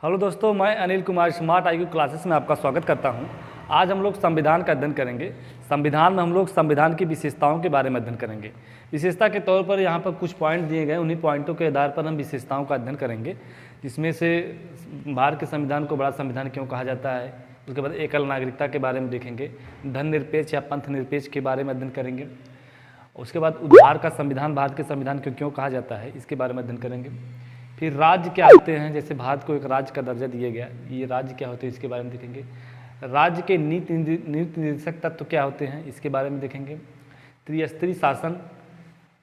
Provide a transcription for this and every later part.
Hello दोस्तों, मैं Anil Kumar smart IQ classes में आपका स्वागत करता हूं। आज हम लोग संविधान का अध्ययन करेंगे। संविधान में हम लोग संविधान की विशेषताओं के बारे में अध्ययन करेंगे। विशेषता के तौर पर यहाँ पर कुछ पॉइंट दिए गए, उन्हीं पॉइंटों के आधार पर हम विशेषताओं का अध्ययन करेंगे, जिसमें से भारत के संविधान को बड़ा संविधान क्यों कहा जाता है। उसके बाद एकल नागरिकता के बारे में देखेंगे, धर्मनिरपेक्ष या पंथ निरपेक्ष के बारे में अध्ययन करेंगे। उसके बाद उद्धार का संविधान भारत के संविधान को क्यों कहा जाता है, इसके बारे में अध्ययन करेंगे। फिर राज्य क्या होते हैं, जैसे भारत को एक राज्य का दर्जा दिया गया, ये राज्य क्या होते हैं इसके बारे में देखेंगे। राज्य के नीति निर्देशक तत्व क्या होते हैं, इसके बारे में देखेंगे। त्रिस्तरीय शासन,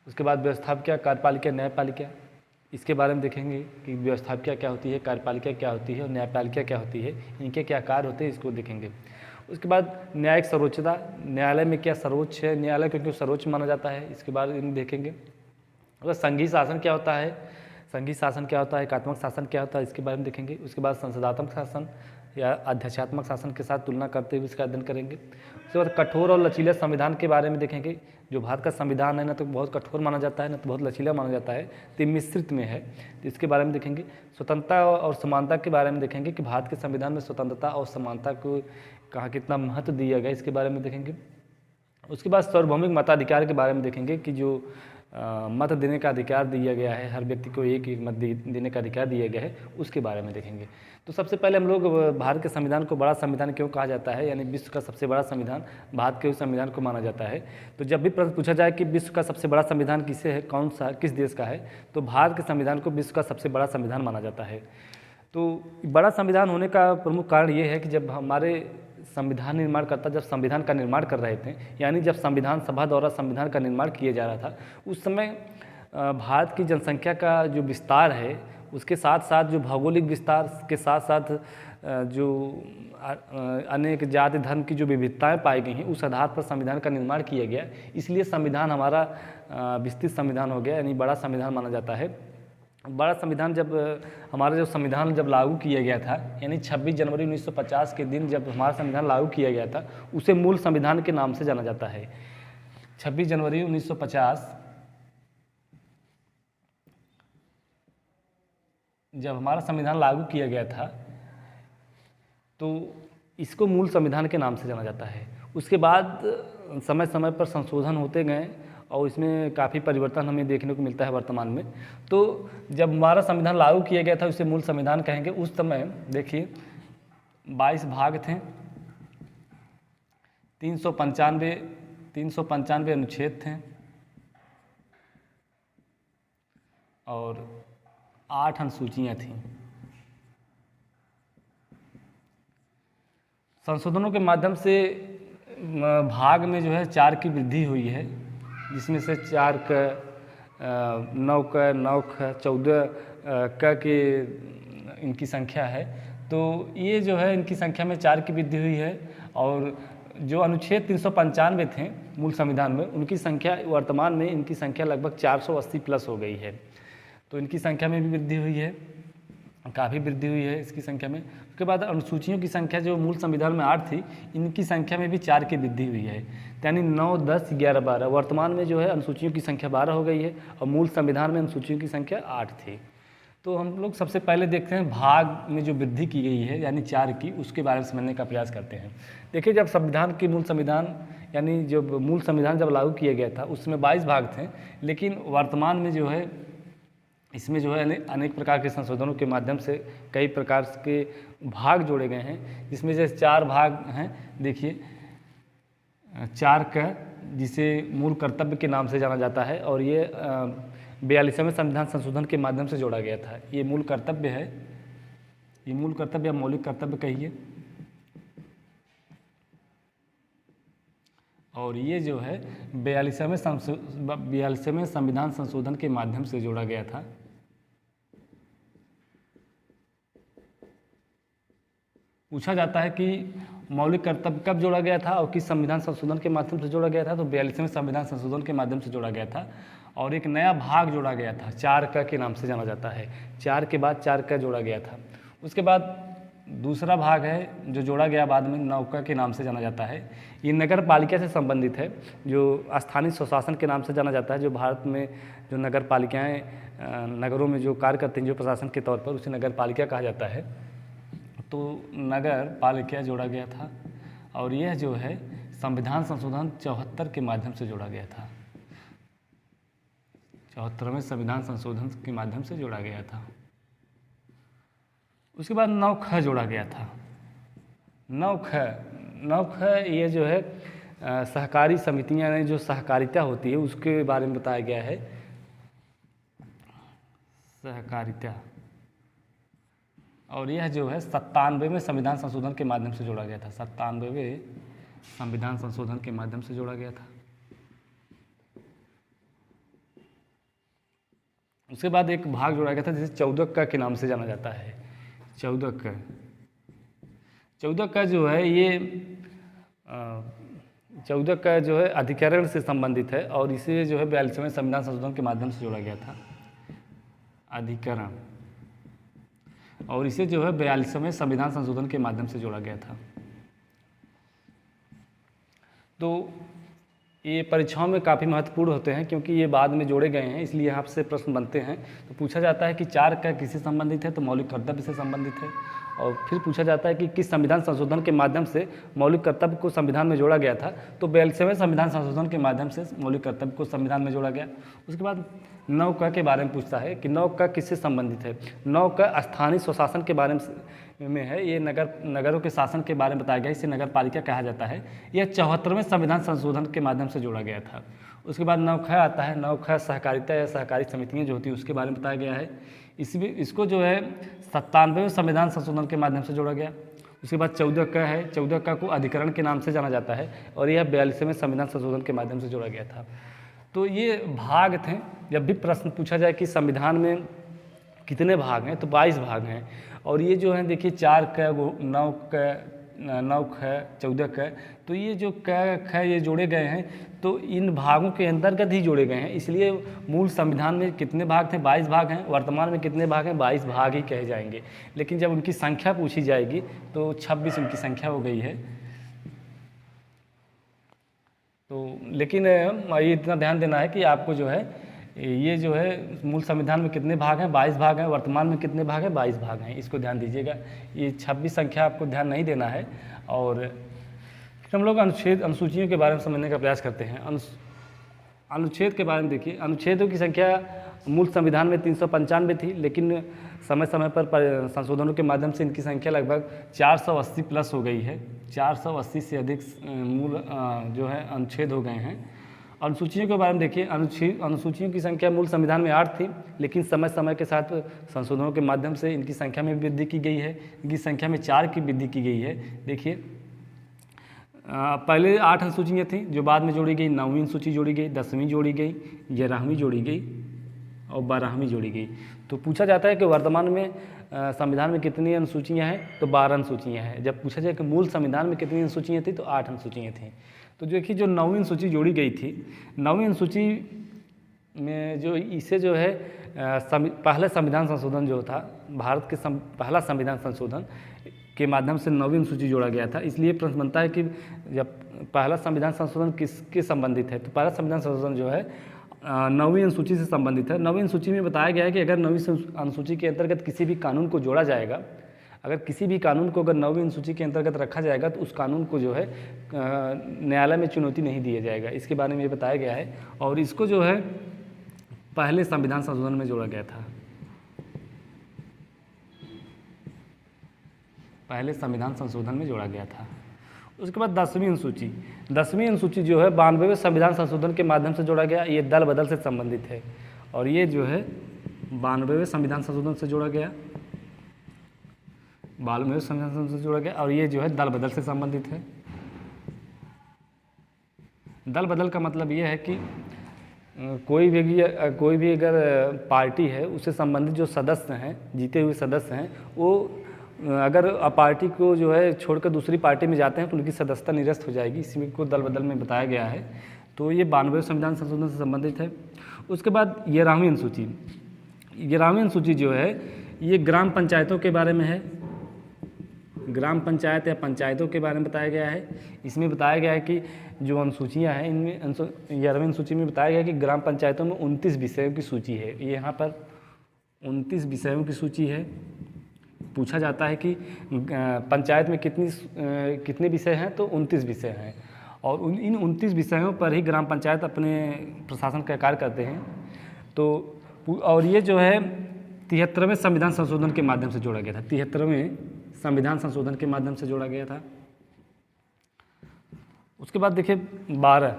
उसके बाद व्यवस्थापिका, कार्यपालिका, न्यायपालिका, इसके बारे में देखेंगे कि व्यवस्थापिका क्या होती है, कार्यपालिका क्या होती है और न्यायपालिका क्या होती है, इनके क्या कार्य होते हैं, इसको देखेंगे। उसके बाद न्यायिक सर्वोच्चता, न्यायालय में क्या सर्वोच्च है, न्यायालय को क्यों सर्वोच्च माना जाता है, इसके बारे में देखेंगे। और संघीय शासन क्या होता है, संघीय शासन क्या होता है, एकात्मक शासन क्या होता है, इसके बारे में देखेंगे। उसके बाद संसदात्मक शासन या अध्यक्षात्मक शासन के साथ तुलना करते हुए इसका अध्ययन करेंगे। उसके बाद कठोर और लचीले संविधान के बारे में देखेंगे। जो भारत का संविधान है ना तो बहुत कठोर माना जाता है, ना तो बहुत लचीला माना जाता है, तो मिश्रित में है, तो इसके बारे में देखेंगे। स्वतंत्रता और समानता के बारे में देखेंगे कि भारत के संविधान में स्वतंत्रता और समानता को कहाँ कितना महत्व दिया गया, इसके बारे में देखेंगे। उसके बाद सार्वभौमिक मताधिकार के बारे में देखेंगे कि जो मत देने का अधिकार दिया गया है, हर व्यक्ति को एक मत देने का अधिकार दिया गया है, उसके बारे में देखेंगे। तो सबसे पहले हम लोग भारत के संविधान को बड़ा संविधान क्यों कहा जाता है, यानी विश्व का सबसे बड़ा संविधान भारत के उस संविधान को माना जाता है। तो जब भी प्रश्न पूछा जाए कि विश्व का सबसे बड़ा संविधान किसे है, कौन सा, किस देश का है, तो भारत के संविधान को विश्व का सबसे बड़ा संविधान माना जाता है। तो बड़ा संविधान होने का प्रमुख कारण ये है कि जब हमारे संविधान निर्माणकर्ता जब संविधान का निर्माण कर रहे थे, यानी जब संविधान सभा द्वारा संविधान का निर्माण किया जा रहा था, उस समय भारत की जनसंख्या का जो विस्तार है, उसके साथ साथ जो भौगोलिक विस्तार के साथ साथ जो अनेक जाति धर्म की जो विविधताएं पाई गई हैं, उस आधार पर संविधान का निर्माण किया गया। इसलिए संविधान हमारा विस्तृत संविधान हो गया, यानी बड़ा संविधान माना जाता है। बड़ा संविधान जब हमारा जो संविधान जब लागू किया गया था, यानी 26 जनवरी 1950 के दिन जब हमारा संविधान लागू किया गया था, उसे मूल संविधान के नाम से जाना जाता है। 26 जनवरी 1950 जब हमारा संविधान लागू किया गया था, तो इसको मूल संविधान के नाम से जाना जाता है। उसके बाद समय समय पर संशोधन होते गए और इसमें काफ़ी परिवर्तन हमें देखने को मिलता है वर्तमान में। तो जब हमारा संविधान लागू किया गया था, उसे मूल संविधान कहेंगे। उस समय देखिए 22 भाग थे, 395 अनुच्छेद थे और 8 अनुसूचियाँ थीं। संशोधनों के माध्यम से भाग में जो है 4 की वृद्धि हुई है, जिसमें से 4 क 9 क 9 ख 14 क के इनकी संख्या है। तो ये जो है इनकी संख्या में 4 की वृद्धि हुई है। और जो अनुच्छेद 395 थे मूल संविधान में, उनकी संख्या वर्तमान में इनकी संख्या लगभग 480 प्लस हो गई है। तो इनकी संख्या में भी वृद्धि हुई है, काफ़ी वृद्धि हुई है इसकी संख्या में। उसके बाद अनुसूचियों की संख्या जो मूल संविधान में 8 थी, इनकी संख्या में भी 4 की वृद्धि हुई है, यानी 9, 10, 11, 12। वर्तमान में जो है अनुसूचियों की संख्या 12 हो गई है और मूल संविधान में अनुसूचियों की संख्या 8 थी। तो हम लोग सबसे पहले देखते हैं भाग में जो वृद्धि की गई है, यानी 4 की, उसके बारे में समझने का प्रयास करते हैं। देखिए, जब संविधान की मूल संविधान यानी जब मूल संविधान जब लागू किया गया था, उसमें 22 भाग थे, लेकिन वर्तमान में जो है इसमें जो है अनेक प्रकार के संशोधनों के माध्यम से कई प्रकार के भाग जोड़े गए हैं, जिसमें से 4 भाग हैं। देखिए 4 का, जिसे मूल कर्तव्य के नाम से जाना जाता है, और ये 42वें संविधान संशोधन के माध्यम से जोड़ा गया था। ये मूल कर्तव्य है, ये मूल कर्तव्य या मौलिक कर्तव्य कहिए। और ये जो है 42वें संविधान संशोधन के माध्यम से जोड़ा गया था। पूछा जाता है कि मौलिक कर्तव्य कब जोड़ा गया था और किस संविधान संशोधन के माध्यम से जोड़ा गया था, तो 42वें संविधान संशोधन के माध्यम से जोड़ा गया था। और एक नया भाग जोड़ा गया था, 4 क के नाम से जाना जाता है। 4 के बाद 4 क जोड़ा गया था। उसके बाद दूसरा भाग है जो जोड़ा गया बाद में, 9 क के नाम से जाना जाता है। ये नगर पालिका से संबंधित है, जो स्थानीय स्वशासन के नाम से जाना जाता है। जो भारत में जो नगर पालिकाएँ नगरों में जो कार्य करते हैं जो प्रशासन के तौर पर, उसे नगर पालिका कहा जाता है। तो नगर पालिका जोड़ा गया था और यह जो है संविधान संशोधन 74 के माध्यम से जोड़ा गया था। 74वें संविधान संशोधन के माध्यम से जोड़ा गया था। उसके बाद 9ख जोड़ा गया था। 9ख ये जो है सहकारी समितियां ने जो सहकारिता होती है उसके बारे में बताया गया है। सहकारिता, और यह जो है 97वें संविधान संशोधन के माध्यम से जोड़ा गया था। 97वें संविधान संशोधन के माध्यम से जोड़ा गया था। उसके बाद एक भाग जोड़ा गया था जिसे 14क के नाम से जाना जाता है। 14क जो है ये 14क जो है अधिकरण से संबंधित है और इसे जो है 42वें संविधान संशोधन के माध्यम से जोड़ा गया था। अधिकरण, और इसे जो है 42वें संविधान संशोधन के माध्यम से जोड़ा गया था। तो ये परीक्षाओं में काफ़ी महत्वपूर्ण होते हैं क्योंकि ये बाद में जोड़े गए हैं, इसलिए यहाँ से प्रश्न बनते हैं। तो पूछा जाता है कि 4क किससे संबंधित है, तो मौलिक कर्तव्य से संबंधित है। और फिर पूछा जाता है कि किस संविधान संशोधन के माध्यम से मौलिक कर्तव्य को संविधान में जोड़ा गया था, तो 42वें संविधान संशोधन के माध्यम से मौलिक कर्तव्य को संविधान में जोड़ा गया। उसके बाद 9क के बारे में पूछता है कि 9क किससे संबंधित है। 9क स्थानीय स्वशासन के बारे में है। ये नगरों के शासन के बारे में बताया गया, इसे नगर पालिका कहा जाता है। यह 74वें संविधान संशोधन के माध्यम से जोड़ा गया था। उसके बाद 9ख आता है। 9ख सहकारिता या सहकारी समितियाँ जो होती हैं उसके बारे में बताया गया है। इसको जो है 97वें संविधान संशोधन के माध्यम से जोड़ा गया। उसके बाद 14क है। 14क को अधिकरण के नाम से जाना जाता है और यह 42वें संविधान संशोधन के माध्यम से जोड़ा गया था। तो ये भाग थे। जब भी प्रश्न पूछा जाए कि संविधान में कितने भाग हैं, तो 22 भाग हैं। और ये जो है देखिए 4क, 9ख, 14क, तो ये जो क ख ये जोड़े गए हैं तो इन भागों के अंतर्गत ही जोड़े गए हैं। इसलिए मूल संविधान में कितने भाग थे, 22 भाग हैं। वर्तमान में कितने भाग हैं, 22 भाग ही कहे जाएंगे। लेकिन जब उनकी संख्या पूछी जाएगी तो 26 उनकी संख्या हो गई है। तो लेकिन ये इतना ध्यान देना है कि आपको जो है ये जो है मूल संविधान में कितने भाग हैं, 22 भाग हैं। वर्तमान में कितने भाग हैं, 22 भाग हैं। इसको ध्यान दीजिएगा। ये 26 संख्या आपको ध्यान नहीं देना है। और फिर हम लोग अनुसूचियों के बारे में समझने का प्रयास करते हैं। अनुच्छेद के बारे में देखिए। अनुच्छेदों की संख्या मूल संविधान में 395 थी, लेकिन समय समय पर संशोधनों के माध्यम से इनकी संख्या लगभग 480 प्लस हो गई है। 480 से अधिक मूल जो है अनुच्छेद हो गए हैं। अनुसूचियों के बारे में देखिए। अनुसूचियों की संख्या मूल संविधान में 8 थी, लेकिन समय समय के साथ संशोधनों के माध्यम से इनकी संख्या में वृद्धि की गई है। इनकी संख्या में 4 की वृद्धि की गई है। देखिए पहले 8 अनुसूचियाँ थीं जो बाद में जोड़ी गई। 9वीं अनुसूची जोड़ी गई, 10वीं जोड़ी गई, 11वीं जोड़ी गई और 12वीं जोड़ी गई। तो पूछा जाता है कि वर्तमान में संविधान में कितनी अनुसूचियाँ हैं, तो 12 अनुसूचियाँ हैं। जब पूछा जाए कि मूल संविधान में कितनी अनुसूचियाँ थी, तो 8 अनुसूचियाँ थीं। तो देखिए जो 9वीं अनुसूची जोड़ी गई थी, 9वीं अनुसूची में जो इसे जो है पहला संविधान संशोधन जो था, भारत के पहला संविधान संशोधन के माध्यम से 9वीं अनुसूची जोड़ा गया था। इसलिए प्रश्न बनता है कि जब पहला संविधान संशोधन किसके संबंधित है, तो पहला संविधान संशोधन जो है 9वीं अनुसूची से संबंधित है। 9वीं अनुसूची में बताया गया है कि अगर 9वीं अनुसूची के अंतर्गत किसी भी कानून को जोड़ा जाएगा, अगर किसी भी कानून को अगर 9वीं अनुसूची के अंतर्गत रखा जाएगा तो उस कानून को जो है न्यायालय में चुनौती नहीं दिया जाएगा। इसके बारे में ये बताया गया है और इसको जो है पहले संविधान संशोधन में जोड़ा गया था। पहले संविधान संशोधन में जोड़ा गया था। उसके बाद 10वीं अनुसूची। 10वीं अनुसूची जो है 92वें संविधान संशोधन के माध्यम से जोड़ा गया। ये दल बदल से संबंधित है और ये जो है 92वें संविधान संशोधन से जोड़ा गया। 92वें संविधान संशोधन से जोड़ा गया और ये जो है दल बदल से संबंधित है। दल बदल का मतलब ये है कि कोई भी अगर पार्टी है उससे संबंधित जो सदस्य हैं, जीते हुए सदस्य हैं, वो अगर पार्टी को जो है छोड़कर दूसरी पार्टी में जाते हैं तो उनकी सदस्यता निरस्त हो जाएगी। इसी को दल बदल में बताया गया है। तो ये 92वें संविधान संशोधन से संबंधित है। उसके बाद 11वीं अनुसूची। 11वीं अनुसूची जो है ये ग्राम पंचायतों के बारे में है। ग्राम पंचायत या पंचायतों के बारे में बताया गया है। इसमें बताया गया है कि जो अनुसूचियाँ हैं इनमें 11वीं अनुसूची में बताया गया है कि ग्राम पंचायतों में 29 विषयों की सूची है। ये यहाँ पर 29 विषयों की सूची है। पूछा जाता है कि पंचायत में कितने विषय हैं, तो 29 विषय हैं, और इन 29 विषयों पर ही ग्राम पंचायत अपने प्रशासन का कार्य करते हैं। तो और ये जो है 73वें संविधान संशोधन के माध्यम से जोड़ा गया था। 73वें संविधान संशोधन के माध्यम से जोड़ा गया था। उसके बाद देखिए 12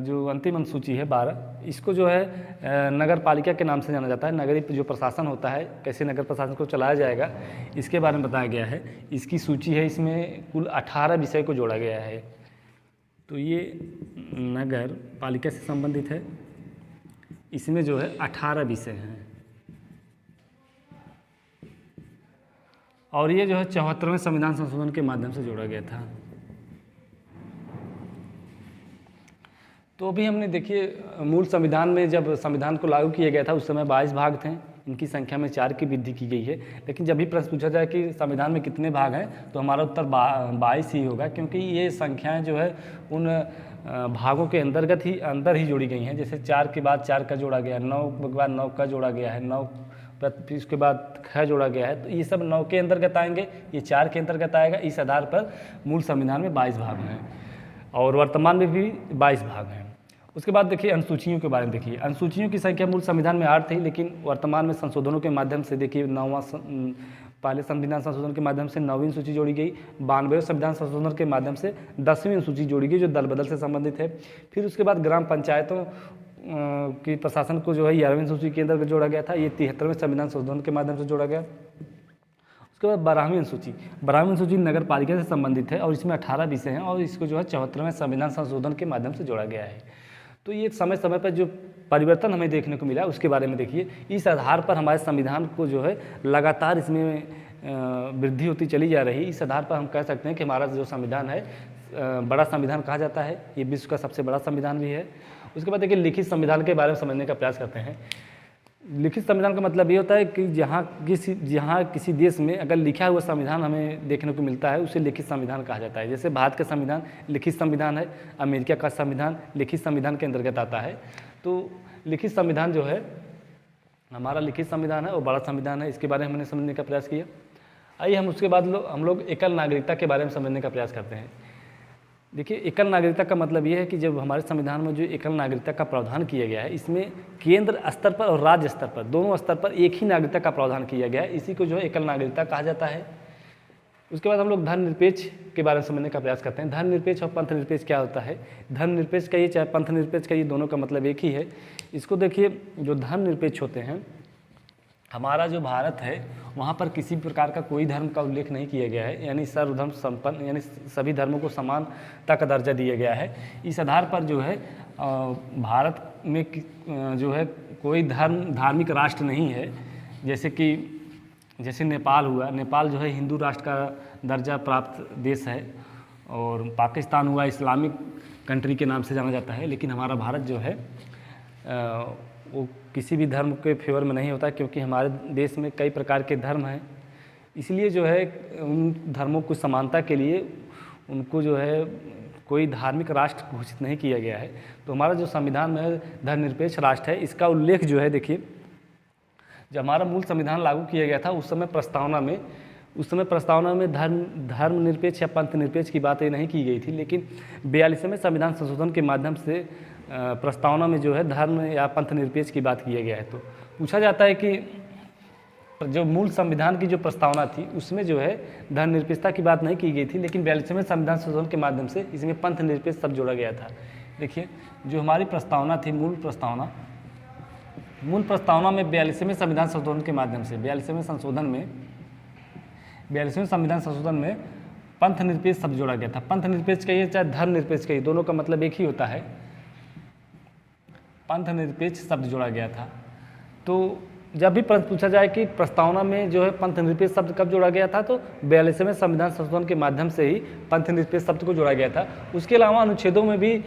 जो अंतिम अनुसूची है 12, इसको जो है नगर पालिका के नाम से जाना जाता है। नगरीय जो प्रशासन होता है, कैसे नगर प्रशासन को चलाया जाएगा, इसके बारे में बताया गया है। इसकी सूची है, इसमें कुल 18 विषय को जोड़ा गया है। तो ये नगर पालिका से संबंधित है, इसमें जो है 18 विषय हैं, और ये जो है 74वें संविधान संशोधन के माध्यम से जोड़ा गया था। तो अभी हमने देखिए मूल संविधान में जब संविधान को लागू किया गया था उस समय 22 भाग थे, इनकी संख्या में 4 की वृद्धि की गई है। लेकिन जब भी प्रश्न पूछा जाए कि संविधान में कितने भाग हैं, तो हमारा उत्तर 22 ही होगा, क्योंकि ये संख्याएं जो है उन भागों के अंदर ही जोड़ी गई हैं। जैसे 4 के बाद 4 का जोड़ा गया है, 9 के बाद 9 का जोड़ा गया है, 9 उसके बाद 6 जोड़ा गया है। तो ये सब 9 के अंतर्गत आएंगे, ये 4 के अंतर्गत आएगा। इस आधार पर मूल संविधान में 22 भाग हैं, और वर्तमान में भी 22 भाग हैं। उसके बाद देखिए अनुसूचियों के बारे में देखिए। अनुसूचियों की संख्या मूल संविधान में 8 थी, लेकिन वर्तमान में संशोधनों के माध्यम से देखिए पहले संविधान संशोधन के माध्यम से 9वीं सूची जोड़ी गई, 92वें संविधान संशोधन के माध्यम से 10वीं सूची जोड़ी गई, जो दल बदल से संबंधित है। फिर उसके बाद ग्राम पंचायतों की प्रशासन को जो है 11वीं सूची के अंदर जोड़ा गया था, ये 73वें संविधान संशोधन के माध्यम से जोड़ा गया। उसके बाद 12वीं अनुसूची नगर पालिका से संबंधित है, और इसमें 18 विषय हैं, और इसको जो है 74वें संविधान संशोधन के माध्यम से जोड़ा गया है। तो ये समय समय पर जो परिवर्तन हमें देखने को मिला उसके बारे में देखिए। इस आधार पर हमारे संविधान को जो है लगातार इसमें वृद्धि होती चली जा रही है। इस आधार पर हम कह सकते हैं कि हमारा जो संविधान है बड़ा संविधान कहा जाता है, ये विश्व का सबसे बड़ा संविधान भी है। उसके बाद देखिए लिखित संविधान के बारे में समझने का प्रयास करते हैं। लिखित संविधान का मतलब ये होता है कि जहाँ किसी देश में अगर लिखा हुआ संविधान हमें देखने को मिलता है उसे लिखित संविधान कहा जाता है। जैसे भारत का संविधान लिखित संविधान है, अमेरिका का संविधान लिखित संविधान के अंतर्गत आता है। तो लिखित संविधान जो है हमारा लिखित संविधान है और बड़ा संविधान है, इसके बारे में हमने समझने का प्रयास किया। आइए हम उसके बाद हम लोग एकल नागरिकता के बारे में समझने का प्रयास करते हैं। देखिए एकल नागरिकता का मतलब ये है कि जब हमारे संविधान में जो एकल नागरिकता का प्रावधान किया गया है, इसमें केंद्र स्तर पर और राज्य स्तर पर दोनों स्तर पर एक ही नागरिकता का प्रावधान किया गया है, इसी को जो है एकल नागरिकता कहा जाता है। उसके बाद हम लोग धर्मनिरपेक्ष के बारे में समझने का प्रयास करते हैं। धर्मनिरपेक्ष और पंथनिरपेक्ष क्या होता है? धर्मनिरपेक्ष कहिए चाहे पंथनिरपेक्ष कहिए, दोनों का मतलब एक ही है। इसको देखिए, जो धर्मनिरपेक्ष होते हैं, हमारा जो भारत है वहाँ पर किसी प्रकार का कोई धर्म का उल्लेख नहीं किया गया है, यानी सर्वधर्म संपन्न, यानी सभी धर्मों को समानता का दर्जा दिया गया है। इस आधार पर जो है भारत में जो है कोई धार्मिक राष्ट्र नहीं है। जैसे नेपाल हुआ, नेपाल जो है हिंदू राष्ट्र का दर्जा प्राप्त देश है, और पाकिस्तान हुआ इस्लामिक कंट्री के नाम से जाना जाता है। लेकिन हमारा भारत जो है वो किसी भी धर्म के फेवर में नहीं होता, क्योंकि हमारे देश में कई प्रकार के धर्म हैं। इसलिए जो है उन धर्मों को समानता के लिए उनको जो है कोई धार्मिक राष्ट्र घोषित नहीं किया गया है। तो हमारा जो संविधान में धर्मनिरपेक्ष राष्ट्र है, इसका उल्लेख जो है देखिए, जब हमारा मूल संविधान लागू किया गया था उस समय प्रस्तावना में धर्मनिरपेक्ष या पंथनिरपेक्ष की बात नहीं की गई थी। लेकिन 42वें संविधान संशोधन के माध्यम से प्रस्तावना में जो है धर्म या पंथनिरपेक्ष की बात किया गया है। तो पूछा जाता है कि जो मूल संविधान की जो प्रस्तावना थी उसमें जो है धर्मनिरपेक्षता की बात नहीं की गई थी, लेकिन 42वें संविधान संशोधन के माध्यम से इसमें पंथनिरपेक्ष शब्द जोड़ा गया था। देखिए, जो हमारी प्रस्तावना थी, मूल प्रस्तावना में 42वें संविधान संशोधन के माध्यम से 42वें संविधान संशोधन में पंथनिरपेक्ष शब्द जोड़ा गया था। पंथनिरपेक्ष कहिए चाहे धर्मनिरपेक्ष कहिए, दोनों का मतलब एक ही होता है। पंथनिरपेक्ष शब्द जोड़ा गया था। तो जब भी प्रश्न पूछा जाए कि प्रस्तावना में जो है पंथनिरपेक्ष शब्द कब जोड़ा गया था, तो 42वें संविधान संशोधन के माध्यम से ही पंथनिरपेक्ष शब्द को जोड़ा गया था। उसके अलावा अनुच्छेदों में भी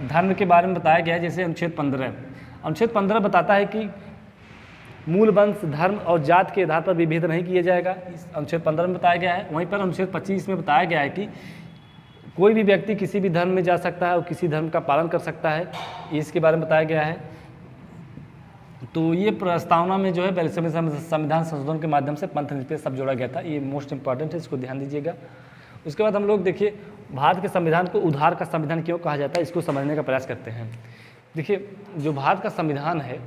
धर्म के बारे में बताया गया है। जैसे अनुच्छेद 15 बताता है कि मूल वंश, धर्म और जात के आधार पर विभेद नहीं किया जाएगा, इस अनुच्छेद 15 में बताया गया है। वहीं पर अनुच्छेद 25 में बताया गया है कि कोई भी व्यक्ति किसी भी धर्म में जा सकता है और किसी धर्म का पालन कर सकता है, इसके बारे में बताया गया है। तो ये प्रस्तावना में जो है 42वें संविधान संशोधन के माध्यम से पंथ निरपेक्ष शब्द जोड़ा गया था। ये मोस्ट इंपॉर्टेंट है, इसको ध्यान दीजिएगा। उसके बाद हम लोग देखिए भारत के संविधान को उधार का संविधान क्यों कहा जाता है, इसको समझने का प्रयास करते हैं। देखिए जो भारत का संविधान है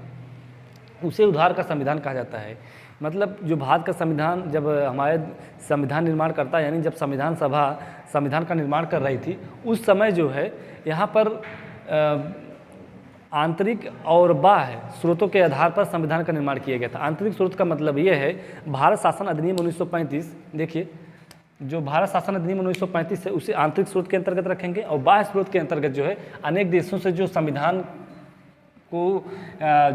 उसे उधार का संविधान कहा जाता है। मतलब जो भारत का संविधान जब हमारे संविधान निर्माण करता है, यानी जब संविधान सभा संविधान का निर्माण कर रही थी, उस समय जो है यहाँ पर आंतरिक और बाह्य स्रोतों के आधार पर संविधान का निर्माण किया गया था। आंतरिक स्रोत का मतलब ये है भारत शासन अधिनियम 1935। देखिए जो भारत शासन अधिनियम 1935 है उसे आंतरिक स्रोत के अंतर्गत रखेंगे, और बाह्य स्रोत के अंतर्गत जो है अनेक देशों से जो संविधान को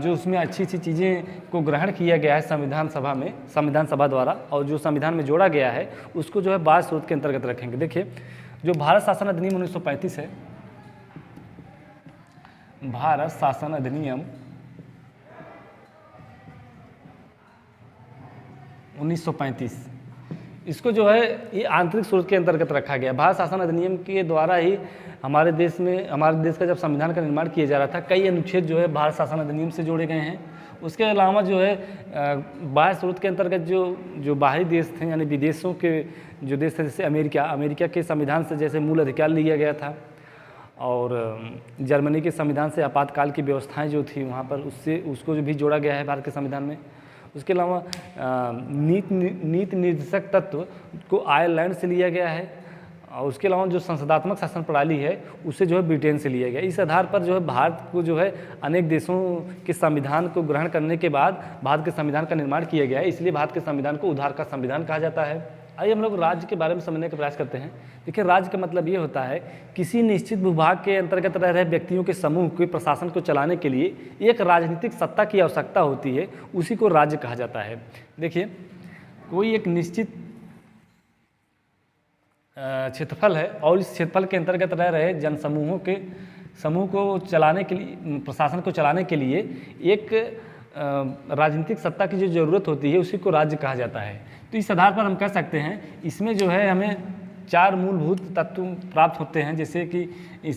जो उसमें अच्छी अच्छी चीज़ें को ग्रहण किया गया है संविधान सभा में, संविधान सभा द्वारा, और जो संविधान में जोड़ा गया है उसको जो है बाह्य स्रोत के अंतर्गत रखेंगे। देखिए जो भारत शासन अधिनियम 1935 है, भारत शासन अधिनियम 1935, इसको जो है ये आंतरिक स्रोत के अंतर्गत रखा गया। भारत शासन अधिनियम के द्वारा ही हमारे देश का जब संविधान का निर्माण किया जा रहा था, कई अनुच्छेद जो है भारत शासन अधिनियम से जोड़े गए हैं। उसके अलावा जो है बाह्य स्रोत के अंतर्गत जो बाहरी देश थे, यानी विदेशों के जो देश थे, जैसे अमेरिका के संविधान से जैसे मूल अधिकार लिया गया था, और जर्मनी के संविधान से आपातकाल की व्यवस्थाएं जो थी वहाँ पर उसको जो भी जोड़ा गया है भारत के संविधान में। उसके अलावा नीति निर्देशक तत्व को आयरलैंड से लिया गया है, और उसके अलावा जो संसदात्मक शासन प्रणाली है उसे जो है ब्रिटेन से लिया गया। इस आधार पर जो है भारत को जो है अनेक देशों के संविधान को ग्रहण करने के बाद भारत के संविधान का निर्माण किया गया है, इसलिए भारत के संविधान को उधार का संविधान कहा जाता है। आइए हम लोग राज्य के बारे में समझने का प्रयास करते हैं। देखिए राज्य का मतलब ये होता है किसी निश्चित भूभाग के अंतर्गत रह रहे व्यक्तियों के समूह के प्रशासन को चलाने के लिए एक राजनीतिक सत्ता की आवश्यकता होती है, उसी को राज्य कहा जाता है। देखिए कोई एक निश्चित क्षेत्रफल है और इस क्षेत्रफल के अंतर्गत रह रहे समूह को चलाने के लिए, प्रशासन को चलाने के लिए एक राजनीतिक सत्ता की जो ज़रूरत होती है उसी को राज्य कहा जाता है। तो इस आधार पर हम कह सकते हैं इसमें जो है हमें 4 मूलभूत तत्व प्राप्त होते हैं, जैसे कि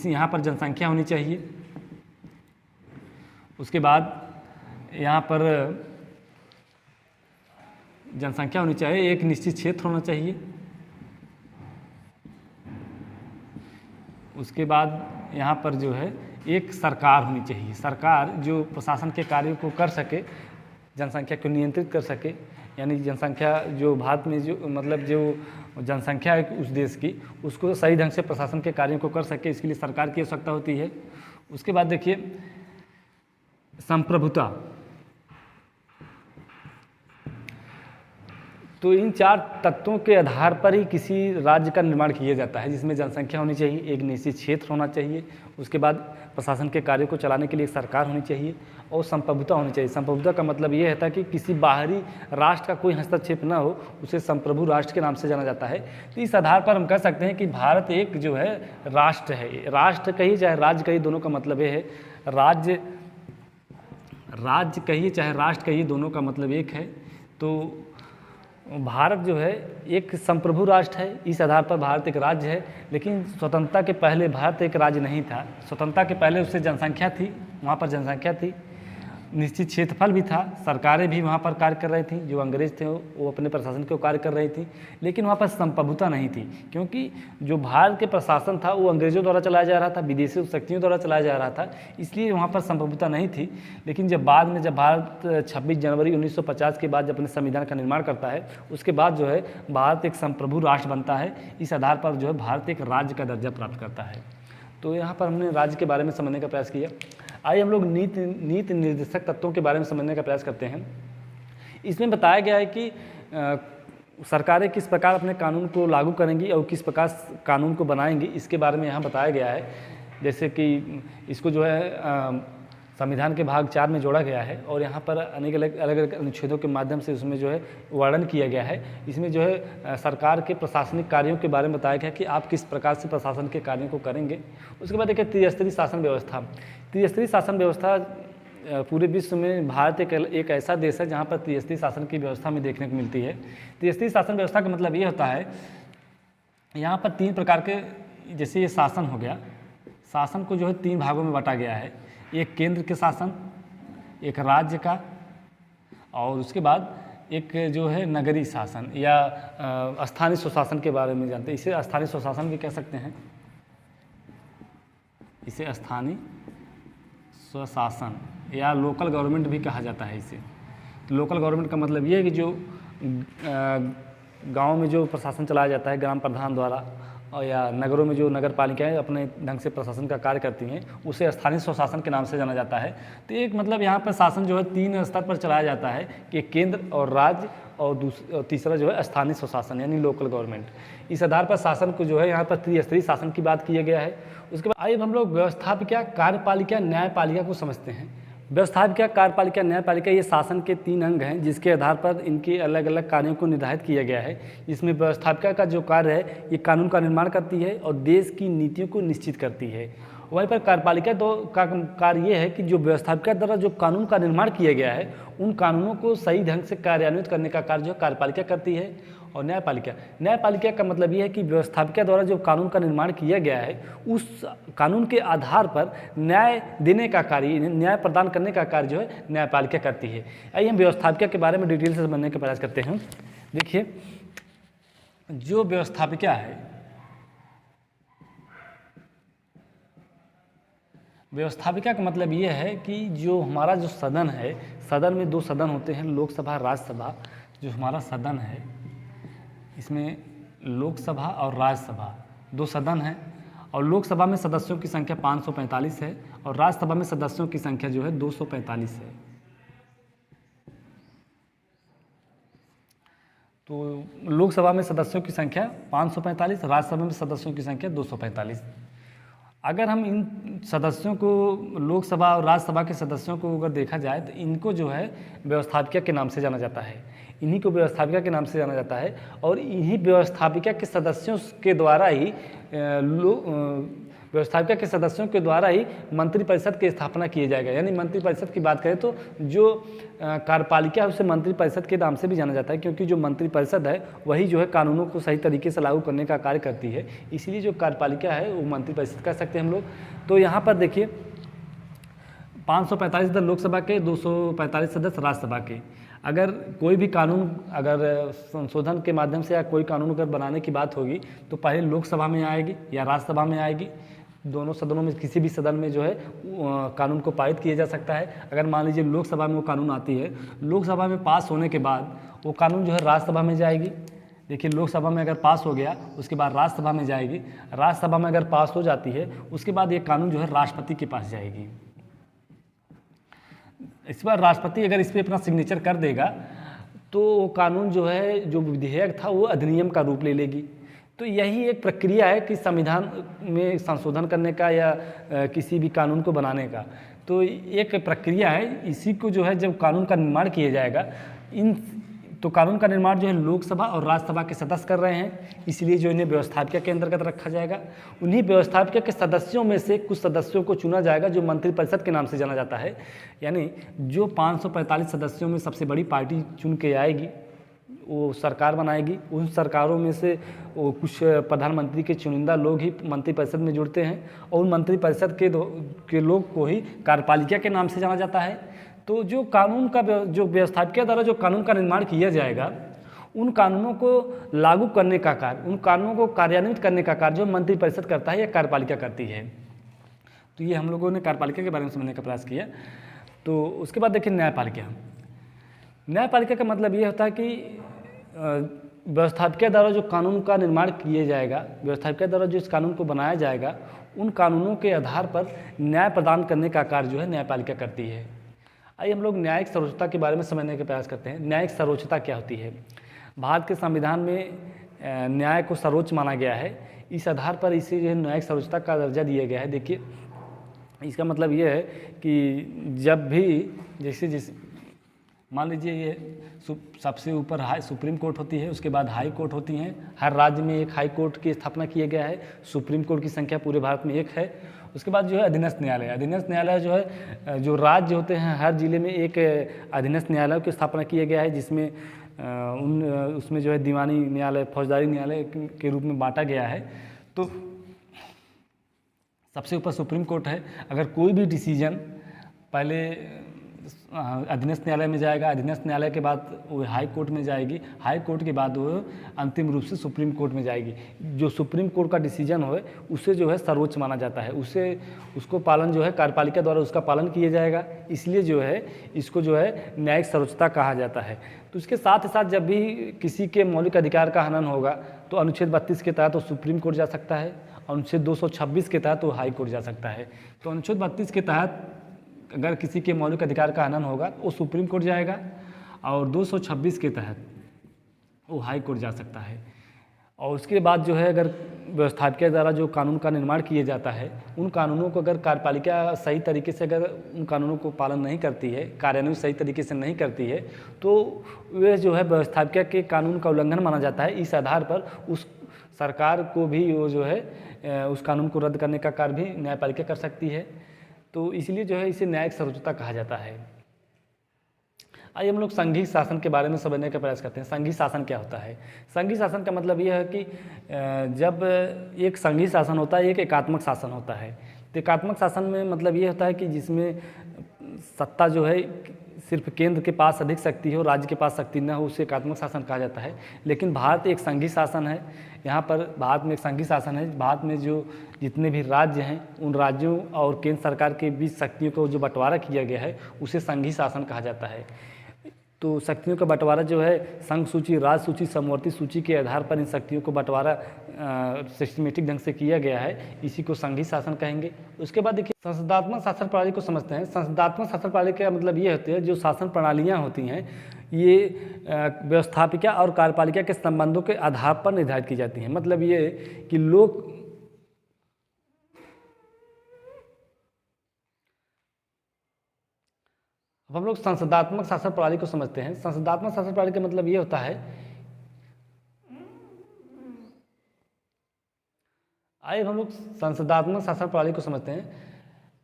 यहाँ पर जनसंख्या होनी चाहिए, उसके बाद यहाँ पर जनसंख्या होनी चाहिए, एक निश्चित क्षेत्र होना चाहिए, उसके बाद यहाँ पर जो है एक सरकार होनी चाहिए, सरकार जो प्रशासन के कार्यों को कर सके, जनसंख्या को नियंत्रित कर सके, यानी जनसंख्या जो भारत में जो मतलब जो जनसंख्या है उस देश की, उसको सही ढंग से प्रशासन के कार्यों को कर सके, इसके लिए सरकार की आवश्यकता होती है। उसके बाद देखिए संप्रभुता, तो इन 4 तत्वों के आधार पर ही किसी राज्य का निर्माण किया जाता है, जिसमें जनसंख्या होनी चाहिए, एक निश्चित क्षेत्र होना चाहिए, उसके बाद प्रशासन के कार्यों को चलाने के लिए एक सरकार होनी चाहिए, और संप्रभुता होनी चाहिए। संप्रभुता का मतलब ये है कि किसी बाहरी राष्ट्र का कोई हस्तक्षेप न हो, उसे संप्रभु राष्ट्र के नाम से जाना जाता है। तो इस आधार पर हम कह सकते हैं कि भारत एक जो है राष्ट्र है, राष्ट्र कहिए चाहे राज्य कहिए, दोनों का मतलब ये है, राज्य कहिए चाहे राष्ट्र कहिए, दोनों का मतलब एक है। तो भारत जो है एक संप्रभु राष्ट्र है, इस आधार पर भारत एक राज्य है। लेकिन स्वतंत्रता के पहले भारत एक राज्य नहीं था, स्वतंत्रता के पहले उससे जनसंख्या थी, वहाँ पर जनसंख्या थी, निश्चित क्षेत्रफल भी था, सरकारें भी वहाँ पर कार्य कर रही थी, जो अंग्रेज थे वो अपने प्रशासन को कार्य कर रही थी, लेकिन वहाँ पर संप्रभुता नहीं थी, क्योंकि जो भारत के प्रशासन था वो अंग्रेजों द्वारा चलाया जा रहा था, विदेशी शक्तियों द्वारा चलाया जा रहा था, इसलिए वहाँ पर संप्रभुता नहीं थी। लेकिन जब बाद में जब भारत 26 जनवरी 1950 के बाद जब अपने संविधान का निर्माण करता है, उसके बाद जो है भारत एक संप्रभु राष्ट्र बनता है, इस आधार पर जो है भारत एक राज्य का दर्जा प्राप्त करता है। तो यहाँ पर हमने राज्य के बारे में समझने का प्रयास किया। आइए हम लोग नीति निर्देशक तत्वों के बारे में समझने का प्रयास करते हैं। इसमें बताया गया है कि सरकारें किस प्रकार अपने कानून को लागू करेंगी और किस प्रकार कानून को बनाएंगी, इसके बारे में यहाँ बताया गया है। जैसे कि इसको जो है संविधान के भाग 4 में जोड़ा गया है, और यहाँ पर अलग अलग अनुच्छेदों के माध्यम से उसमें जो है वर्णन किया गया है। इसमें जो है सरकार के प्रशासनिक कार्यों के बारे में बताया गया कि आप किस प्रकार से प्रशासन के कार्यों को करेंगे। उसके बाद देखिए त्रिस्तरीय शासन व्यवस्था। त्रिस्तरीय शासन व्यवस्था पूरे विश्व में भारत एक ऐसा देश है जहाँ पर त्रिस्तरीय शासन की व्यवस्था में देखने को मिलती है। त्रिस्तरीय शासन व्यवस्था का मतलब ये होता है, यहाँ पर 3 प्रकार के, जैसे ये शासन हो गया, शासन को जो है 3 भागों में बांटा गया है, एक केंद्र के शासन, एक राज्य का और उसके बाद एक जो है नगरीय शासन या स्थानीय स्वशासन के बारे में जानते हैं। इसे स्थानीय स्वशासन भी कह सकते हैं, इसे स्थानीय स्वशासन या लोकल गवर्नमेंट भी कहा जाता है इसे। तो लोकल गवर्नमेंट का मतलब ये है कि जो गांव में जो प्रशासन चलाया जाता है ग्राम प्रधान द्वारा, और या नगरों में जो नगर पालिकाएँ अपने ढंग से प्रशासन का कार्य करती हैं, उसे स्थानीय स्वशासन के नाम से जाना जाता है। तो एक मतलब यहाँ पर शासन जो है 3 स्तर पर चलाया जाता है कि केंद्र और राज्य और तीसरा जो है स्थानीय स्वशासन यानी लोकल गवर्नमेंट। इस आधार पर शासन को जो है यहाँ पर त्रिस्तरीय शासन की बात किया गया है। उसके बाद आइए हम लोग व्यवस्थापिका, कार्यपालिका, न्यायपालिका को समझते हैं। व्यवस्थापिका, कार्यपालिका, न्यायपालिका ये शासन के 3 अंग हैं जिसके आधार पर इनके अलग अलग कार्यों को निर्धारित किया गया है। इसमें व्यवस्थापिका का जो कार्य है ये कानून का निर्माण करती है और देश की नीतियों को निश्चित करती है। वहीं पर कार्यपालिका का कार्य ये है कि जो व्यवस्थापिका द्वारा जो कानून का निर्माण किया गया है उन कानूनों को सही ढंग से कार्यान्वित करने का कार्य जो कार्यपालिका करती है। और न्यायपालिका का मतलब ये है कि व्यवस्थापिका द्वारा जो कानून का निर्माण किया गया है उस कानून के आधार पर न्याय देने का कार्य, न्याय प्रदान करने का कार्य जो है न्यायपालिका करती है। आइए हम व्यवस्थापिका के बारे में डिटेल से समझने का प्रयास करते हैं। देखिए, जो व्यवस्थापिका है, व्यवस्थापिका का मतलब ये है कि जो हमारा जो सदन है, सदन में 2 सदन होते हैं, लोकसभा, राज्यसभा। जो हमारा सदन है इसमें लोकसभा और राज्यसभा 2 सदन हैं, और लोकसभा में सदस्यों की संख्या 545 है और राज्यसभा में सदस्यों की संख्या जो है 245 है। तो लोकसभा में सदस्यों की संख्या 545, राज्यसभा में सदस्यों की संख्या 245। अगर हम इन सदस्यों को, लोकसभा और राज्यसभा के सदस्यों को अगर देखा जाए तो इनको जो है व्यवस्थापिका के नाम से जाना जाता है, इन्हीं को व्यवस्थापिका के नाम से जाना जाता है। और इन्हीं व्यवस्थापिका के सदस्यों के द्वारा ही व्यवस्थापिका के सदस्यों के द्वारा ही मंत्रिपरिषद की स्थापना किया जाएगा। यानी मंत्रिपरिषद की बात करें तो जो कार्यपालिका है उसे मंत्रिपरिषद के नाम से भी जाना जाता है, क्योंकि जो मंत्रिपरिषद है वही जो है कानूनों को सही तरीके से लागू करने का कार्य करती है। इसीलिए जो कार्यपालिका है वो मंत्रिपरिषद कह सकते हैं हम लोग। तो यहाँ पर देखिए 545 सदस्य लोकसभा के, 245 सदस्य राज्यसभा के। अगर कोई भी कानून अगर संशोधन के माध्यम से या कोई कानून अगर बनाने की बात होगी तो पहले लोकसभा में आएगी या राज्यसभा में आएगी। दोनों सदनों में किसी भी सदन में जो है कानून को पारित किया जा सकता है। अगर मान लीजिए लोकसभा में वो कानून आती है, लोकसभा में पास होने के बाद वो कानून जो है राज्यसभा में जाएगी। देखिए, लोकसभा में अगर पास हो गया उसके बाद राज्यसभा में जाएगी, राज्यसभा में अगर पास हो जाती है उसके बाद ये कानून जो है राष्ट्रपति के पास जाएगी। इस बार राष्ट्रपति अगर इस पर अपना सिग्नेचर कर देगा तो वो कानून जो है, जो विधेयक था वो अधिनियम का रूप ले लेगी। तो यही एक प्रक्रिया है कि संविधान में संशोधन करने का या किसी भी कानून को बनाने का। तो एक प्रक्रिया है, इसी को जो है जब कानून का निर्माण किया जाएगा, तो कानून का निर्माण जो है लोकसभा और राज्यसभा के सदस्य कर रहे हैं, इसलिए जो इन्हें व्यवस्थापिका के अंतर्गत रखा जाएगा। उन्हीं व्यवस्थापिका के सदस्यों में से कुछ सदस्यों को चुना जाएगा जो मंत्रिपरिषद के नाम से जाना जाता है। यानी जो 545 सदस्यों में सबसे बड़ी पार्टी चुन के आएगी वो सरकार बनाएगी। उन सरकारों में से वो कुछ प्रधानमंत्री के चुनिंदा लोग ही मंत्रिपरिषद में जुड़ते हैं और उन मंत्रिपरिषद के लोग को ही कार्यपालिका के नाम से जाना जाता है। तो जो कानून का, जो व्यवस्थापिका द्वारा जो कानून का निर्माण किया जाएगा, उन कानूनों को लागू करने का कार्य, उन कानूनों को कार्यान्वित करने का कार्य जो मंत्रिपरिषद करता है या कार्यपालिका करती है। तो ये हम लोगों ने कार्यपालिका के बारे में समझने का प्रयास किया। तो उसके बाद देखिए न्यायपालिका। न्यायपालिका का मतलब ये होता है कि व्यवस्थापिका द्वारा जो कानून का निर्माण किया जाएगा, व्यवस्थापिका द्वारा जो इस कानून को बनाया जाएगा, उन कानूनों के आधार पर न्याय प्रदान करने का कार्य जो है न्यायपालिका करती है। आइए हम लोग न्यायिक सर्वोच्चता के बारे में समझने का प्रयास करते हैं। न्यायिक सर्वोच्चता क्या होती है? भारत के संविधान में न्याय को सर्वोच्च माना गया है, इस आधार पर इसे जो है न्यायिक सर्वोच्चता का दर्जा दिया गया है। देखिए, इसका मतलब ये है कि जब भी जैसे मान लीजिए ये सबसे ऊपर सुप्रीम कोर्ट होती है, उसके बाद हाई कोर्ट होती हैं। हर राज्य में एक हाई कोर्ट की स्थापना किया गया है। सुप्रीम कोर्ट की संख्या पूरे भारत में 1 है। उसके बाद जो है अधीनस्थ न्यायालय। अधीनस्थ न्यायालय जो है, जो राज्य होते हैं हर जिले में एक अधीनस्थ न्यायालय की स्थापना किया गया है, जिसमें उसमें जो है दीवानी न्यायालय, फौजदारी न्यायालय के रूप में बांटा गया है। तो सबसे ऊपर सुप्रीम कोर्ट है। अगर कोई भी डिसीजन पहले अधीनस्थ न्यायालय में जाएगा, अधीनस्थ न्यायालय के बाद वो हाई कोर्ट में जाएगी, हाई कोर्ट के बाद वो अंतिम रूप से सुप्रीम कोर्ट में जाएगी। जो सुप्रीम कोर्ट का डिसीजन हो उसे जो है सर्वोच्च माना जाता है, उसको पालन जो है कार्यपालिका द्वारा उसका पालन किया जाएगा, इसलिए जो है इसको जो है न्यायिक सर्वोच्चता कहा जाता है। तो इसके साथ ही साथ जब भी किसी के मौलिक अधिकार का हनन होगा तो अनुच्छेद 32 के तहत वो सुप्रीम कोर्ट जा सकता है, अनुच्छेद 226 के तहत वो हाई कोर्ट जा सकता है। तो अनुच्छेद 32 के तहत अगर किसी के मौलिक अधिकार का हनन होगा तो वो सुप्रीम कोर्ट जाएगा, और 226 के तहत वो हाई कोर्ट जा सकता है। और उसके बाद जो है अगर व्यवस्थापिका द्वारा जो कानून का निर्माण किया जाता है, उन कानूनों को अगर कार्यपालिका सही तरीके से अगर उन कानूनों को पालन नहीं करती है, कार्यान्वयन सही तरीके से नहीं करती है, तो वे जो है व्यवस्थापिका के कानून का उल्लंघन माना जाता है। इस आधार पर उस सरकार को भी वो जो है उस कानून को रद्द करने का कार्य भी न्यायपालिका कर सकती है। तो इसलिए जो है इसे न्यायिक सर्वोच्चता कहा जाता है। आइए हम लोग संघीय शासन के बारे में समझने का प्रयास करते हैं। संघीय शासन क्या होता है? संघीय शासन का मतलब यह है कि जब एक संघीय शासन होता है, एक एकात्मक शासन होता है। तो एकात्मक शासन में मतलब ये होता है कि जिसमें सत्ता जो है सिर्फ केंद्र के पास अधिक शक्ति हो, राज्य के पास शक्ति न हो, उसे एकात्मक शासन कहा जाता है। लेकिन भारत एक संघीय शासन है। यहाँ पर भारत में एक संघीय शासन है। भारत में जो जितने भी राज्य हैं, उन राज्यों और केंद्र सरकार के बीच शक्तियों को जो बंटवारा किया गया है उसे संघीय शासन कहा जाता है। तो शक्तियों का बंटवारा जो है संघ सूची, राज्य सूची, समवर्ती सूची के आधार पर इन शक्तियों को बंटवारा सिस्टमेटिक ढंग से किया गया है, इसी को संघीय शासन कहेंगे। उसके बाद देखिए संसदात्मक शासन प्रणाली को समझते हैं। संसदात्मक शासन प्रणाली का मतलब ये होती है जो शासन प्रणालियाँ होती हैं ये व्यवस्थापिका और कार्यपालिका के संबंधों के आधार पर निर्धारित की जाती हैं। मतलब ये कि लोग अब हम लोग संसदात्मक शासन प्रणाली को समझते हैं। संसदात्मक शासन प्रणाली का मतलब ये होता है, आइए हम लोग संसदात्मक शासन प्रणाली को समझते हैं।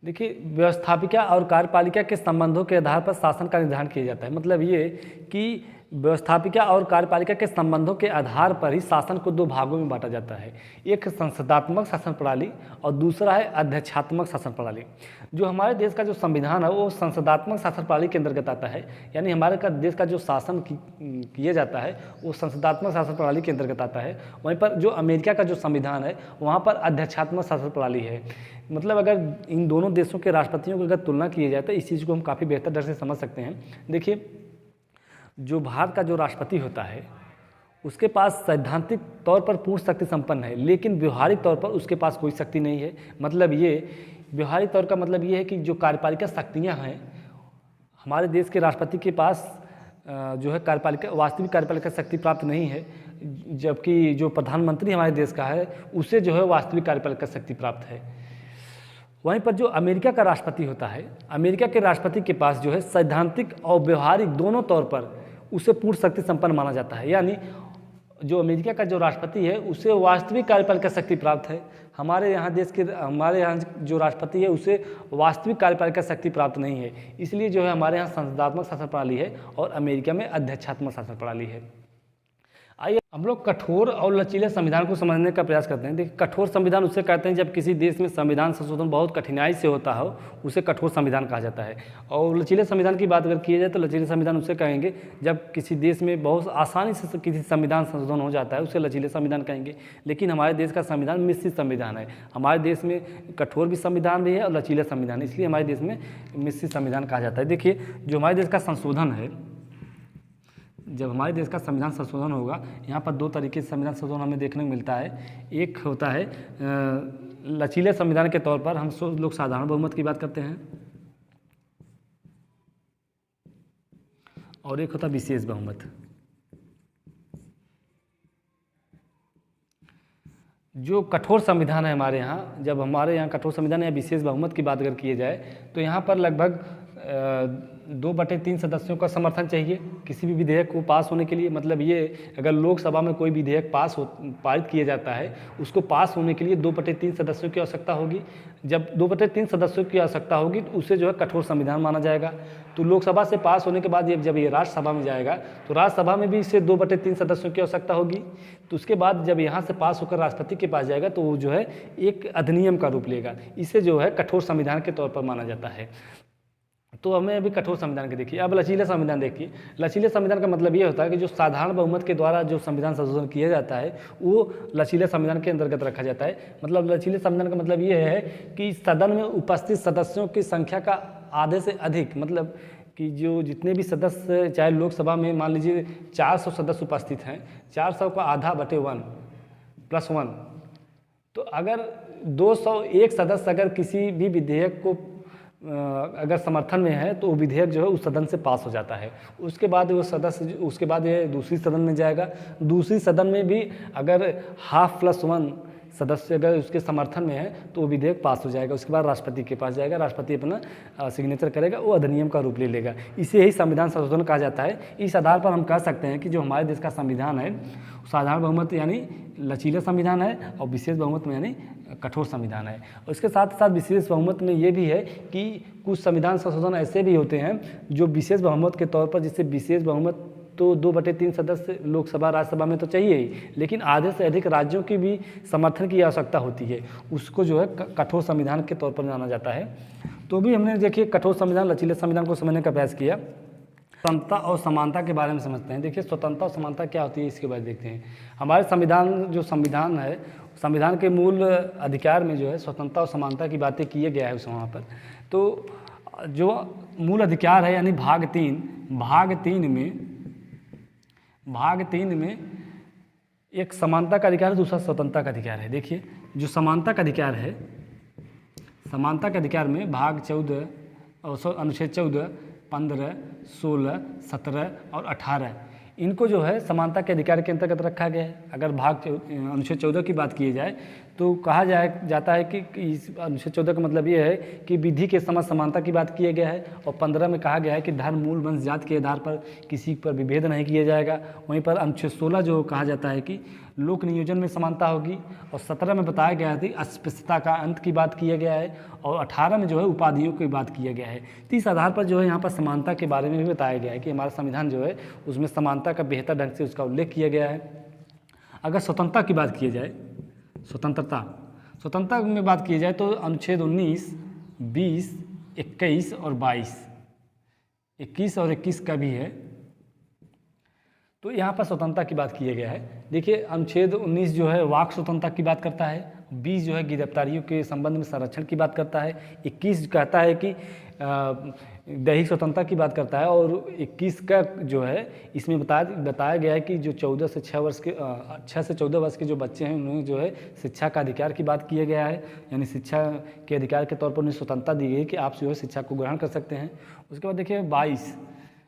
देखिए व्यवस्थापिका और कार्यपालिका के संबंधों के आधार पर शासन का निर्धारण किया जाता है। मतलब ये कि व्यवस्थापिका और कार्यपालिका के संबंधों के आधार पर ही शासन को दो भागों में बांटा जाता है, एक संसदात्मक शासन प्रणाली और दूसरा है अध्यक्षात्मक शासन प्रणाली। जो हमारे देश का जो संविधान है वो संसदात्मक शासन प्रणाली के अंतर्गत आता है, यानी हमारे देश का जो शासन किया जाता है वो संसदात्मक शासन प्रणाली के अंतर्गत आता है। वहीं पर जो अमेरिका का जो संविधान है वहाँ पर अध्यक्षात्मक शासन प्रणाली है। मतलब अगर इन दोनों देशों के राष्ट्रपतियों की अगर तुलना की जाए तो इस चीज़ को हम काफ़ी बेहतर ढंग से समझ सकते हैं। देखिए जो भारत का जो राष्ट्रपति होता है उसके पास सैद्धांतिक तौर पर पूर्ण शक्ति संपन्न है, लेकिन व्यवहारिक तौर पर उसके पास कोई शक्ति नहीं है। मतलब ये व्यवहारिक तौर का मतलब ये है कि जो कार्यपालिका शक्तियाँ हैं हमारे देश के राष्ट्रपति के पास जो है कार्यपालिका वास्तविक कार्यपालिका शक्ति प्राप्त नहीं है, जबकि जो प्रधानमंत्री हमारे देश का है उसे जो है वास्तविक कार्यपालिका शक्ति प्राप्त है। वहीं पर जो अमेरिका का राष्ट्रपति होता है, अमेरिका के राष्ट्रपति के पास जो है सैद्धांतिक और व्यवहारिक दोनों तौर पर उसे पूर्ण शक्ति संपन्न माना जाता है। यानी जो अमेरिका का जो राष्ट्रपति है उसे वास्तविक कार्यपालिका शक्ति प्राप्त है। हमारे यहाँ जो राष्ट्रपति है उसे वास्तविक कार्यपालिका शक्ति प्राप्त नहीं है। इसलिए जो है हमारे यहाँ संसदात्मक शासन प्रणाली है और अमेरिका में अध्यक्षात्मक शासन प्रणाली है। आइए हम लोग कठोर और लचीले संविधान को समझने का प्रयास करते हैं। देखिए कठोर संविधान उसे कहते हैं जब किसी देश में संविधान संशोधन बहुत कठिनाई से होता हो, उसे कठोर संविधान कहा जाता है। और लचीले संविधान की बात अगर की जाए तो लचीले संविधान उसे कहेंगे जब किसी देश में बहुत आसानी से किसी संविधान संशोधन हो जाता है, उसे लचीले संविधान कहेंगे। लेकिन हमारे देश का संविधान मिश्रित संविधान है। हमारे देश में कठोर भी संविधान भी है और लचीला संविधान, इसलिए हमारे देश में मिश्रित संविधान कहा जाता है। देखिए जो हमारे देश का संशोधन है, जब हमारे देश का संविधान संशोधन होगा, यहाँ पर दो तरीके से संविधान संशोधन हमें देखने को मिलता है। एक होता है लचीले संविधान के तौर पर हम लोग साधारण बहुमत की बात करते हैं, और एक होता है विशेष बहुमत। जो कठोर संविधान है हमारे यहाँ, जब हमारे यहाँ कठोर संविधान या विशेष बहुमत की बात अगर की जाए तो यहाँ पर लगभग 2/3 सदस्यों का समर्थन चाहिए किसी भी विधेयक को पास होने के लिए। मतलब ये अगर लोकसभा में कोई विधेयक पारित किया जाता है, उसको पास होने के लिए 2/3 सदस्यों की आवश्यकता होगी। जब 2/3 सदस्यों की आवश्यकता होगी तो उसे जो है कठोर संविधान माना जाएगा। तो लोकसभा से पास होने के बाद जब ये राज्यसभा में जाएगा तो राज्यसभा में भी इसे 2/3 सदस्यों की आवश्यकता होगी। तो उसके बाद जब यहाँ से पास होकर राष्ट्रपति के पास जाएगा तो वो जो है एक अधिनियम का रूप लेगा। इसे जो है कठोर संविधान के तौर पर माना जाता है। तो हमें अभी कठोर संविधान के देखिए। अब लचीला संविधान देखिए। लचीले संविधान का मतलब ये होता है कि जो साधारण बहुमत के द्वारा जो संविधान संशोधन किया जाता है वो लचीले संविधान के अंतर्गत रखा जाता है। मतलब लचीले संविधान का मतलब ये है कि सदन में उपस्थित सदस्यों की संख्या का आधे से अधिक, मतलब कि जो जितने भी सदस्य, चाहे लोकसभा में मान लीजिए 400 सदस्य उपस्थित हैं, 400 का आधा बटे 1 + 1, तो अगर 201 सदस्य अगर किसी भी विधेयक को अगर समर्थन में है तो वो विधेयक जो है उस सदन से पास हो जाता है। उसके बाद वो सदस्य, उसके बाद ये दूसरी सदन में जाएगा। दूसरी सदन में भी अगर 1/2 + 1 सदस्य अगर उसके समर्थन में है तो वो विधेयक पास हो जाएगा। उसके बाद राष्ट्रपति के पास जाएगा, राष्ट्रपति अपना सिग्नेचर करेगा, वो अधिनियम का रूप ले लेगा। इसे ही संविधान संशोधन कहा जाता है। इस आधार पर हम कह सकते हैं कि जो हमारे देश का संविधान है साधारण बहुमत यानी लचीला संविधान है, और विशेष बहुमत में यानी कठोर संविधान है। और इसके साथ साथ विशेष बहुमत में ये भी है कि कुछ संविधान संशोधन ऐसे भी होते हैं जो विशेष बहुमत के तौर पर, जिससे विशेष बहुमत तो 2/3 सदस्य लोकसभा राज्यसभा में तो चाहिए ही, लेकिन आधे से अधिक राज्यों की भी समर्थन की आवश्यकता होती है, उसको जो है कठोर संविधान के तौर पर जाना जाता है। तो भी हमने देखिए कठोर संविधान लचीले संविधान को समझने का प्रयास किया। स्वतंत्रता और समानता के बारे में समझते हैं। देखिए स्वतंत्रता और समानता क्या होती है इसके बारे में देखते हैं। हमारे संविधान जो संविधान है, संविधान के मूल अधिकार में जो है स्वतंत्रता और समानता की बातें किए गया है उस वहाँ पर। तो जो मूल अधिकार है यानी भाग 3 में एक समानता का अधिकार है, दूसरा स्वतंत्रता का अधिकार है। देखिए जो समानता का अधिकार है, समानता के अधिकार में भाग 14 और अनुच्छेद 14, 15, 16, 17 और 18 इनको जो है समानता के अधिकार के अंतर्गत रखा गया है। अगर भाग अनुच्छेद 14 की बात की जाए तो कहा जाता है कि इस अनुच्छेद 14 का मतलब ये है कि विधि के समक्ष समानता की बात किया गया है, और 15 में कहा गया है कि धर्म, मूल, वंश, जाति के आधार पर किसी पर विभेद नहीं किया जाएगा। वहीं पर अनुच्छेद 16 जो कहा जाता है कि लोक नियोजन में समानता होगी, और 17 में बताया गया है कि अस्पृश्यता का अंत की बात किया गया है, और 18 में जो है उपाधियों की बात किया गया है। तो इस आधार पर जो है यहाँ पर समानता के बारे में भी बताया गया है कि हमारा संविधान जो है उसमें समानता का बेहतर ढंग से उसका उल्लेख किया गया है। अगर स्वतंत्रता की बात की जाए, स्वतंत्रता में बात की जाए तो अनुच्छेद 19, 20, 21 और 22, 21 और 21 का भी है, तो यहाँ पर स्वतंत्रता की बात किया गया है। देखिए अनुच्छेद 19 जो है वाक स्वतंत्रता की बात करता है, 20 जो है गिरफ्तारियों के संबंध में संरक्षण की बात करता है, 21 कहता है कि दैहिक स्वतंत्रता की बात करता है, और 21 का जो है इसमें बताया गया है कि जो 6 से 14 वर्ष के जो बच्चे हैं उन्हें जो है शिक्षा का अधिकार की बात किया गया है, यानी शिक्षा के अधिकार के तौर पर उन्हें स्वतंत्रता दी गई है कि आप जो है शिक्षा को ग्रहण कर सकते हैं। उसके बाद देखिए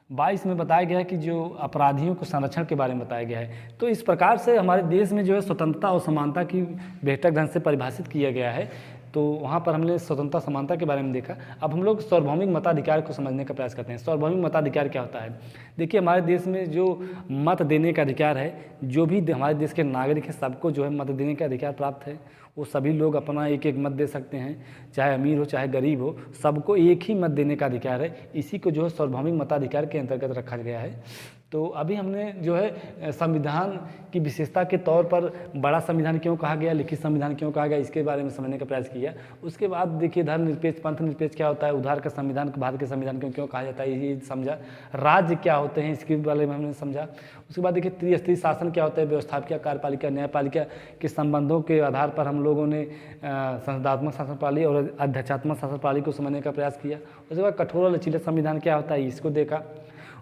22 में बताया गया है कि जो अपराधियों को संरक्षण के बारे में बताया गया है। तो इस प्रकार से हमारे देश में जो है स्वतंत्रता और समानता की बेहतर ढंग से परिभाषित किया गया है। तो वहाँ पर हमने स्वतंत्रता समानता के बारे में देखा। अब हम लोग सार्वभौमिक मताधिकार को समझने का प्रयास करते हैं। सार्वभौमिक मताधिकार क्या होता है? देखिए हमारे देश में जो मत देने का अधिकार है, जो भी हमारे देश के नागरिक हैं सबको जो है मत देने का अधिकार प्राप्त है। वो सभी लोग अपना एक एक मत दे सकते हैं, चाहे अमीर हो चाहे गरीब हो, सबको एक ही मत देने का अधिकार है। इसी को जो है सार्वभौमिक मताधिकार के अंतर्गत रखा गया है। तो अभी हमने जो है संविधान की विशेषता के तौर पर बड़ा संविधान क्यों कहा गया, लिखित संविधान क्यों कहा गया, इसके बारे में समझने का प्रयास किया। उसके बाद देखिए धर्मनिरपेक्ष, पंथ निरपेक्ष क्या होता है, उधार का संविधान को भारत के संविधान क्यों कहा जाता है ये समझा। राज्य क्या होते हैं इसके बारे में हमने समझा। उसके बाद देखिए त्रिस्तरीय शासन क्या होता है, व्यवस्थापिका, कार्यपालिका, न्यायपालिका के संबंधों के आधार पर हम लोगों ने संसदात्मक शासन प्रणाली और अध्यक्षात्मक शासन प्रणाली को समझने का प्रयास किया। उसके बाद कठोर और लचीला संविधान क्या होता है इसको देखा।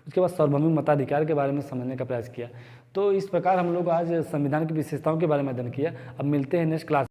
उसके बाद सार्वभौमिक मताधिकार के बारे में समझने का प्रयास किया। तो इस प्रकार हम लोग आज संविधान की विशेषताओं के बारे में अध्ययन किया। अब मिलते हैं नेक्स्ट क्लास।